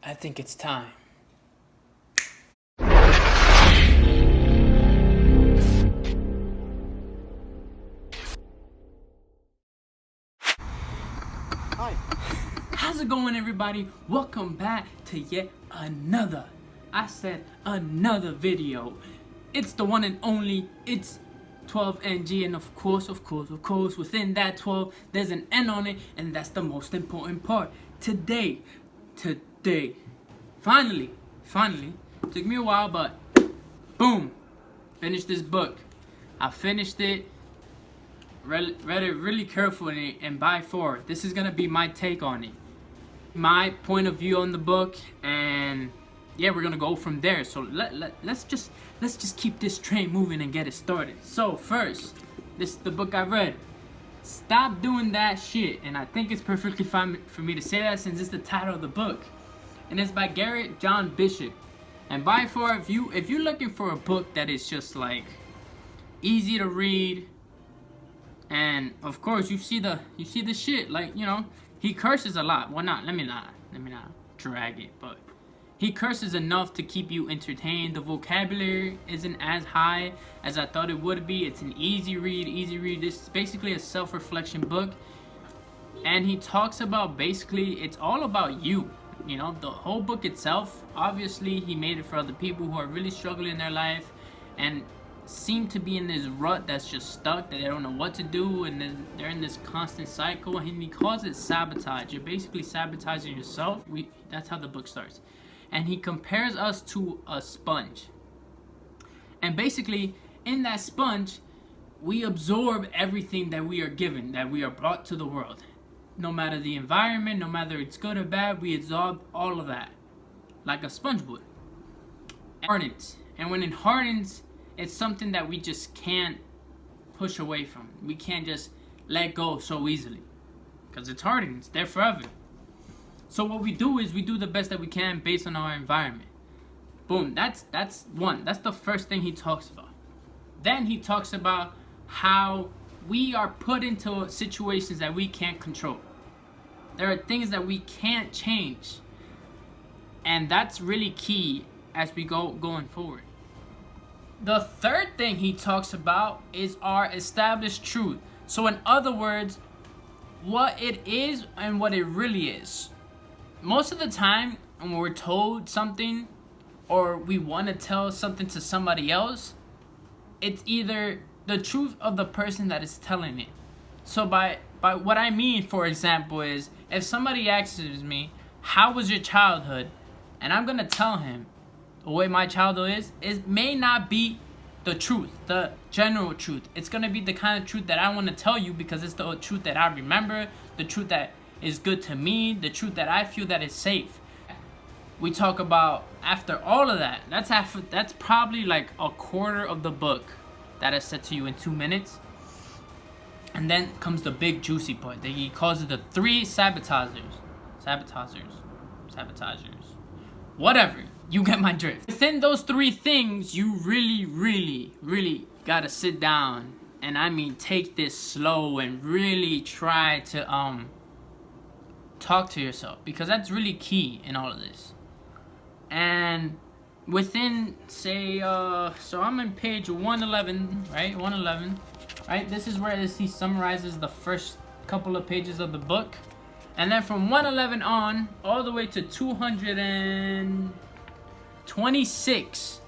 I think it's time. Hi. How's it going, everybody? Welcome back to yet another, I said another video. It's the one and only, it's 12NG, and of course, within that 12, there's an N on it, and that's the most important part. Today, finally, took me a while, but boom, finished this book. I finished it, read it really carefully, and by far, this is gonna be my take on it, my point of view on the book, and yeah, we're gonna go from there. So let's just keep this train moving and get it started. So first, this is the book I read. Stop Doing That Shit, and I think it's perfectly fine for me to say that since it's the title of the book, and it's by Garrett John Bishop. And by far, if you're looking for a book that is just like easy to read, and of course you see the shit, like, you know, he curses a lot. Well, let me not drag it, but he curses enough to keep you entertained. The vocabulary isn't as high as I thought it would be. It's an easy read. This is basically a self-reflection book, and he talks about, basically, it's all about you. You know, the whole book itself, obviously he made it for other people who are really struggling in their life and seem to be in this rut that's just stuck, that they don't know what to do, and then they're in this constant cycle, and he calls it sabotage. You're basically sabotaging yourself. That's how the book starts. And he compares us to a sponge, and basically in that sponge we absorb everything that we are given, that we are brought to the world. No matter the environment, no matter it's good or bad, we absorb all of that like a sponge would. It hardens, and when it hardens, it's something that we just can't push away from. We can't just let go so easily because it's hardened. It's there forever. So what we do is we do the best that we can based on our environment. Boom. That's one. That's the first thing he talks about. Then he talks about how we are put into situations that we can't control. There are things that we can't change, and that's really key as we going forward. The third thing he talks about is our established truth. So in other words, what it is and what it really is. Most of the time when we're told something or we want to tell something to somebody else, it's either the truth of the person that is telling it. So by what I mean, for example, is if somebody asks me, how was your childhood? And I'm going to tell him the way my childhood is, it may not be the truth, the general truth. It's going to be the kind of truth that I want to tell you because it's the truth that I remember, the truth that is good to me, the truth that I feel that is safe. We talk about, after all of that, that's probably like a quarter of the book that I said to you in 2 minutes. And then comes the big juicy part that he calls it the 3 sabotagers. Whatever, you get my drift. Within those 3 things, you really gotta sit down and, I mean, take this slow and really try to talk to yourself, because that's really key in all of this. And within, say, so I'm on page 111, right? 111, right? This is where he summarizes the first couple of pages of the book. And then from 111 on, all the way to 226,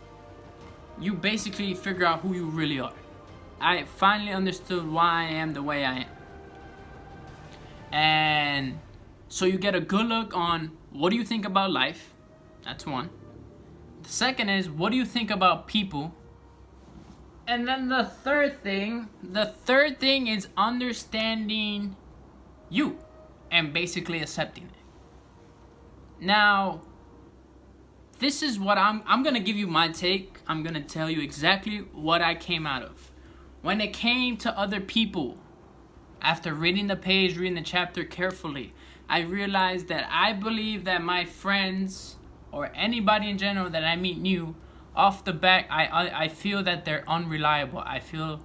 you basically figure out who you really are. I finally understood why I am the way I am. And so you get a good look on, what do you think about life? That's one. The second is, what do you think about people? And then the third thing is understanding you and basically accepting it. Now, this is what I'm gonna give you my take. I'm gonna tell you exactly what I came out of. When it came to other people, after reading the page, reading the chapter carefully, I realized that I believe that my friends, or anybody in general that I meet new, off the bat, I feel that they're unreliable. I feel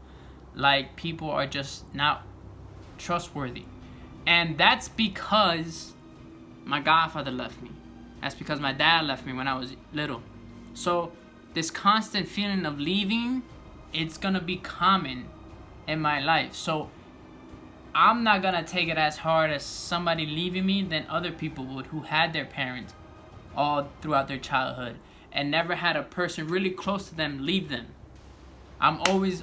like people are just not trustworthy. And that's because my godfather left me. That's because my dad left me when I was little. So this constant feeling of leaving, it's gonna be common in my life. So I'm not gonna take it as hard as somebody leaving me than other people would who had their parents all throughout their childhood and never had a person really close to them leave them. I'm always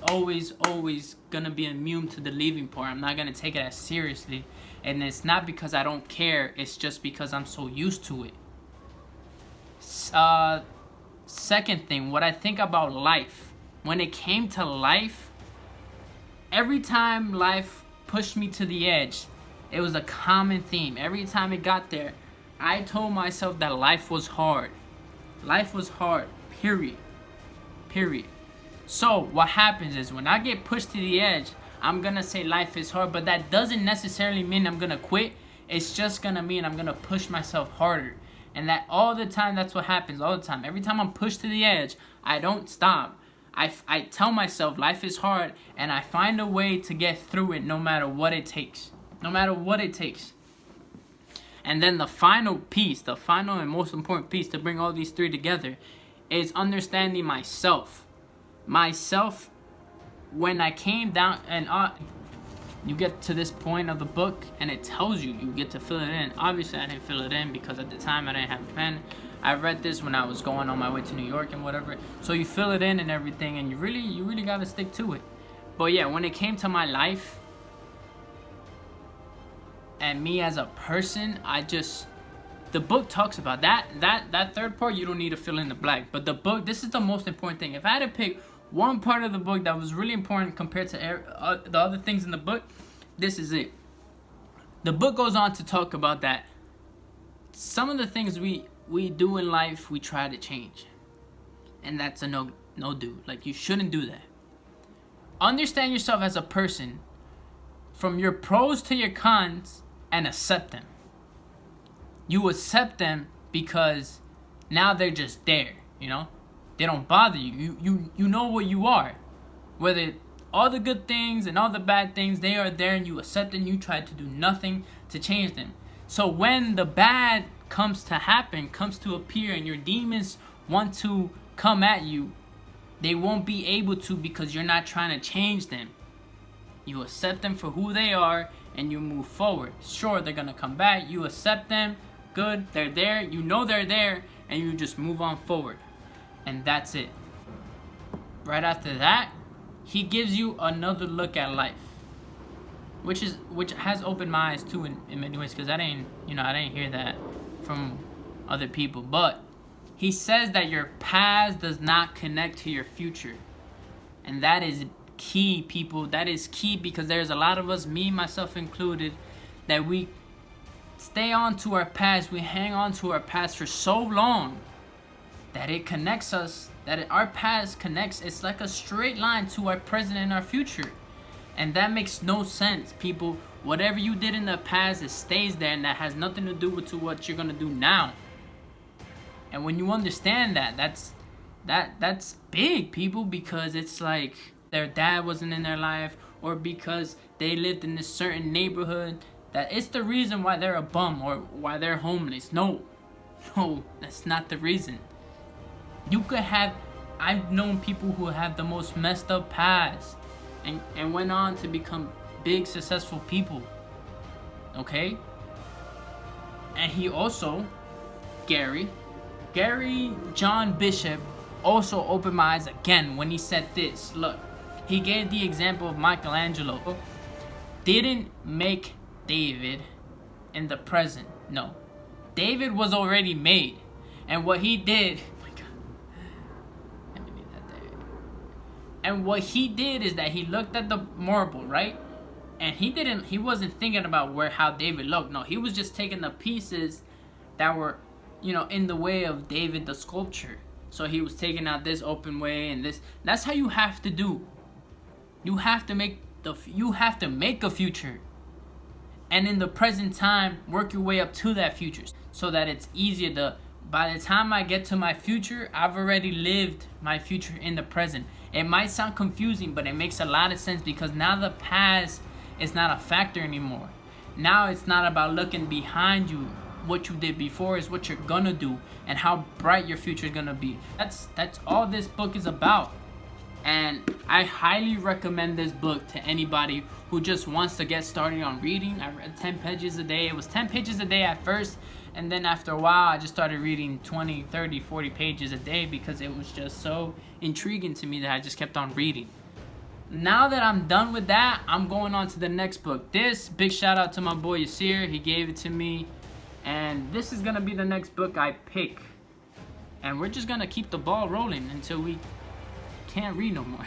gonna be immune to the leaving part. I'm not gonna take it as seriously. And it's not because I don't care, it's just because I'm so used to it. Second thing, what I think about life. When it came to life, every time life pushed me to the edge, it was a common theme. Every time it got there, I told myself that life was hard. Life was hard, period. So what happens is when I get pushed to the edge, I'm gonna say life is hard, but that doesn't necessarily mean I'm gonna quit. It's just gonna mean I'm gonna push myself harder. And that all the time, that's what happens all the time. Every time I'm pushed to the edge, I don't stop. I tell myself life is hard, and I find a way to get through it no matter what it takes. No matter what it takes. And then the final piece, the final and most important piece to bring all these three together is understanding myself. Myself, when I came down, and you get to this point of the book and it tells you, you get to fill it in. Obviously I didn't fill it in because at the time I didn't have a pen. I read this when I was going on my way to New York and whatever. So you fill it in and everything, and you really gotta stick to it. But yeah, when it came to my life and me as a person, the book talks about that third part. You don't need to fill in the blank. But the book, this is the most important thing. If I had to pick one part of the book that was really important compared to the other things in the book, this is it. The book goes on to talk about that some of the things we do in life, we try to change. And that's a no do. Like, you shouldn't do that. Understand yourself as a person from your pros to your cons and accept them. You accept them because now they're just there, you know? They don't bother you. You know what you are. Whether all the good things and all the bad things, they are there, and you accept them. You try to do nothing to change them. So when the bad comes to appear, and your demons want to come at you, they won't be able to because you're not trying to change them. You accept them for who they are and you move forward. Sure, they're gonna come back. You accept them. Good, they're there. You know they're there, and you just move on forward. And that's it. Right after that, he gives you another look at life, which has opened my eyes too in many ways, because I didn't hear that from other people. But he says that your past does not connect to your future, and that is key, people. That is key, because there's a lot of us, me myself included, that we stay on to our past. We hang on to our past for so long that it connects us, our past connects. It's like a straight line to our present and our future. And that makes no sense, people. Whatever you did in the past, it stays there, and that has nothing to do with what you're gonna do now. And when you understand that, that's big, people, because it's like their dad wasn't in their life, or because they lived in this certain neighborhood, that it's the reason why they're a bum or why they're homeless. No, that's not the reason. I've known people who have the most messed up past and went on to become big, successful people. Okay? And he also, Gary John Bishop, also opened my eyes again when he said this. Look, he gave the example of Michelangelo. Didn't make David in the present. No. David was already made. And what he did... And what he did is that he looked at the marble, right? And he wasn't thinking about how David looked. No, he was just taking the pieces that were, in the way of David the sculpture. So he was taking out this open way and this. That's how you have to do. You have to make a future. And in the present time, work your way up to that future so that it's easier to, by the time I get to my future, I've already lived my future in the present. It might sound confusing, but it makes a lot of sense, because now the past is not a factor anymore. Now it's not about looking behind you what you did before, it's what you're gonna do and how bright your future is gonna be. That's all this book is about. And I highly recommend this book to anybody who just wants to get started on reading. I read 10 pages a day. It was 10 pages a day at first, and then after a while I just started reading 20, 30, 40 pages a day because it was just so intriguing to me that I just kept on reading. Now that I'm done with that, I'm going on to the next book. This, big shout out to my boy Yasir. He gave it to me, and this is gonna be the next book I pick. And we're just gonna keep the ball rolling until we can't read no more.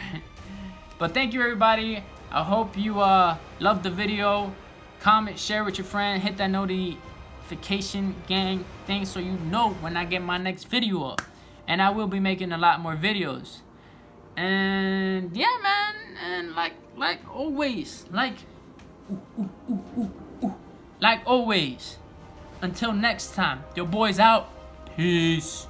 But thank you everybody. I hope you loved the video. Comment, share with your friend, hit that notification gang thing so you know when I get my next video up. And I will be making a lot more videos. And yeah, man, and like always, like always, until next time, your boy's out. Peace.